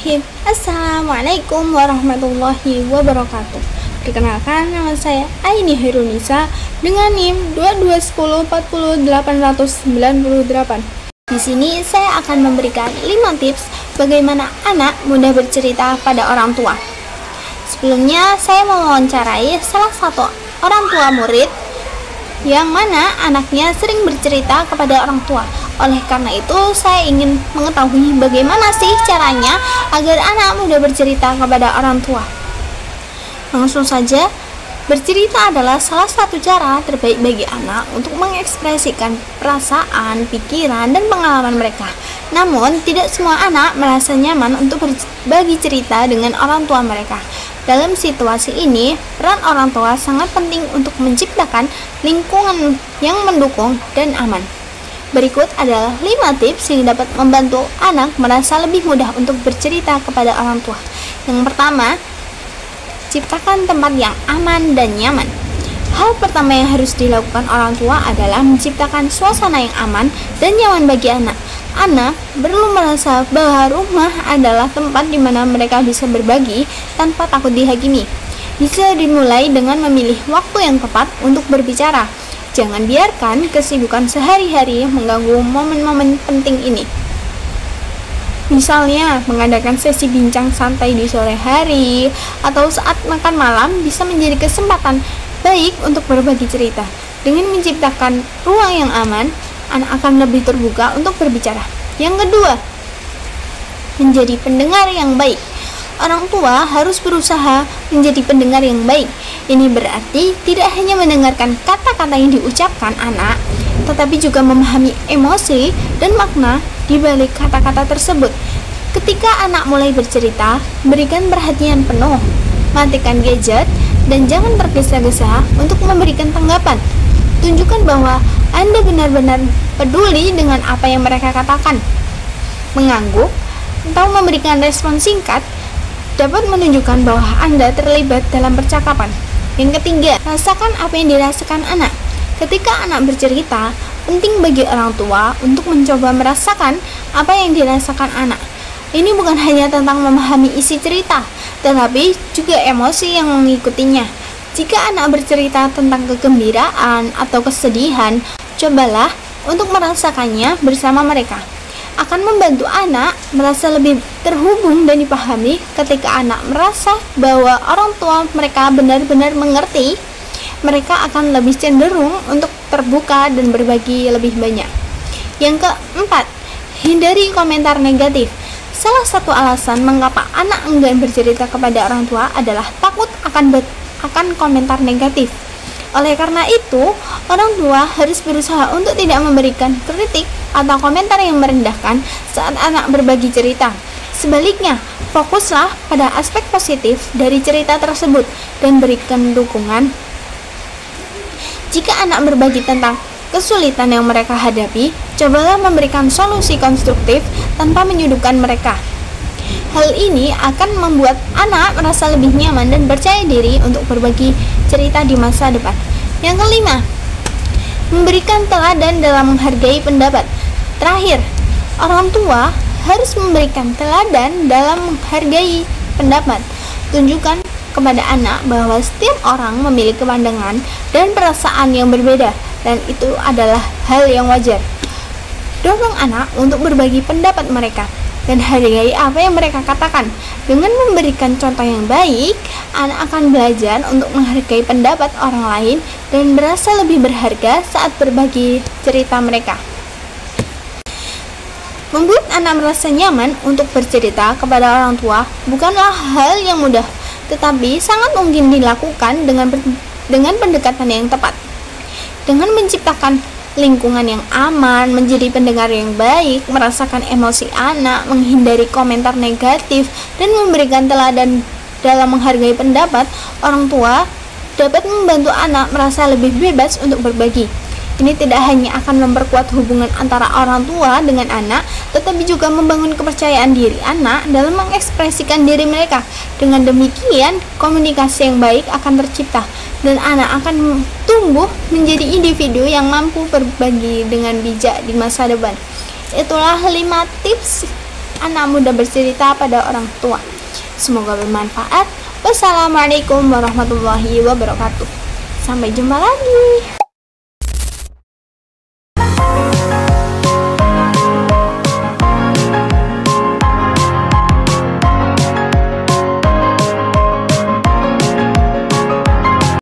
Bismillahirrahmanirrahim. Assalamualaikum warahmatullahi wabarakatuh. Perkenalkan, nama saya Aini Hirunisa dengan NIM 2210408898. Di sini saya akan memberikan 5 tips bagaimana anak mudah bercerita pada orang tua. Sebelumnya, saya mewawancarai salah satu orang tua murid yang mana anaknya sering bercerita kepada orang tua. Oleh karena itu, saya ingin mengetahui bagaimana sih caranya agar anak mudah bercerita kepada orang tua. Langsung saja, bercerita adalah salah satu cara terbaik bagi anak untuk mengekspresikan perasaan, pikiran, dan pengalaman mereka. Namun, tidak semua anak merasa nyaman untuk berbagi cerita dengan orang tua mereka. Dalam situasi ini, peran orang tua sangat penting untuk menciptakan lingkungan yang mendukung dan aman. Berikut adalah 5 tips yang dapat membantu anak merasa lebih mudah untuk bercerita kepada orang tua. Yang pertama, ciptakan tempat yang aman dan nyaman. Hal pertama yang harus dilakukan orang tua adalah menciptakan suasana yang aman dan nyaman bagi anak. Anak perlu merasa bahwa rumah adalah tempat di mana mereka bisa berbagi tanpa takut dihakimi. Bisa dimulai dengan memilih waktu yang tepat untuk berbicara. Jangan biarkan kesibukan sehari-hari mengganggu momen-momen penting ini. Misalnya, mengadakan sesi bincang santai di sore hari atau saat makan malam bisa menjadi kesempatan baik untuk berbagi cerita. Dengan menciptakan ruang yang aman, anak akan lebih terbuka untuk berbicara. Yang kedua, menjadi pendengar yang baik. Orang tua harus berusaha menjadi pendengar yang baik. Ini berarti tidak hanya mendengarkan kata-kata yang diucapkan anak, tetapi juga memahami emosi dan makna di balik kata-kata tersebut. Ketika anak mulai bercerita, berikan perhatian penuh, matikan gadget, dan jangan tergesa-gesa untuk memberikan tanggapan. Tunjukkan bahwa Anda benar-benar peduli dengan apa yang mereka katakan. Mengangguk atau memberikan respon singkat dapat menunjukkan bahwa Anda terlibat dalam percakapan. Yang ketiga, rasakan apa yang dirasakan anak. Ketika anak bercerita, penting bagi orang tua untuk mencoba merasakan apa yang dirasakan anak. Ini bukan hanya tentang memahami isi cerita, tetapi juga emosi yang mengikutinya. Jika anak bercerita tentang kegembiraan atau kesedihan, cobalah untuk merasakannya bersama mereka. Akan membantu anak merasa lebih terhubung dan dipahami. Ketika anak merasa bahwa orang tua mereka benar-benar mengerti, mereka akan lebih cenderung untuk terbuka dan berbagi lebih banyak. Yang keempat, hindari komentar negatif. Salah satu alasan mengapa anak enggan bercerita kepada orang tua adalah takut akan komentar negatif. Oleh karena itu, orang tua harus berusaha untuk tidak memberikan kritik atau komentar yang merendahkan saat anak berbagi cerita. Sebaliknya, fokuslah pada aspek positif dari cerita tersebut dan berikan dukungan. Jika anak berbagi tentang kesulitan yang mereka hadapi, cobalah memberikan solusi konstruktif tanpa menyudutkan mereka. Hal ini akan membuat anak merasa lebih nyaman dan percaya diri untuk berbagi cerita di masa depan. Yang kelima, memberikan teladan dalam menghargai pendapat. Terakhir, orang tua harus memberikan teladan dalam menghargai pendapat. Tunjukkan kepada anak bahwa setiap orang memiliki pandangan dan perasaan yang berbeda, dan itu adalah hal yang wajar. Dorong anak untuk berbagi pendapat mereka dan hargai apa yang mereka katakan. Dengan memberikan contoh yang baik, anak akan belajar untuk menghargai pendapat orang lain dan merasa lebih berharga saat berbagi cerita mereka. Membuat anak merasa nyaman untuk bercerita kepada orang tua bukanlah hal yang mudah, tetapi sangat mungkin dilakukan dengan pendekatan yang tepat. Dengan menciptakan lingkungan yang aman, menjadi pendengar yang baik, merasakan emosi anak, menghindari komentar negatif, dan memberikan teladan dalam menghargai pendapat, orang tua dapat membantu anak merasa lebih bebas untuk berbagi. Ini tidak hanya akan memperkuat hubungan antara orang tua dengan anak, tetapi juga membangun kepercayaan diri anak dalam mengekspresikan diri mereka. Dengan demikian, komunikasi yang baik akan tercipta, dan anak akan tumbuh menjadi individu yang mampu berbagi dengan bijak di masa depan. Itulah 5 tips anak muda bercerita pada orang tua. Semoga bermanfaat. Wassalamualaikum warahmatullahi wabarakatuh. Sampai jumpa lagi.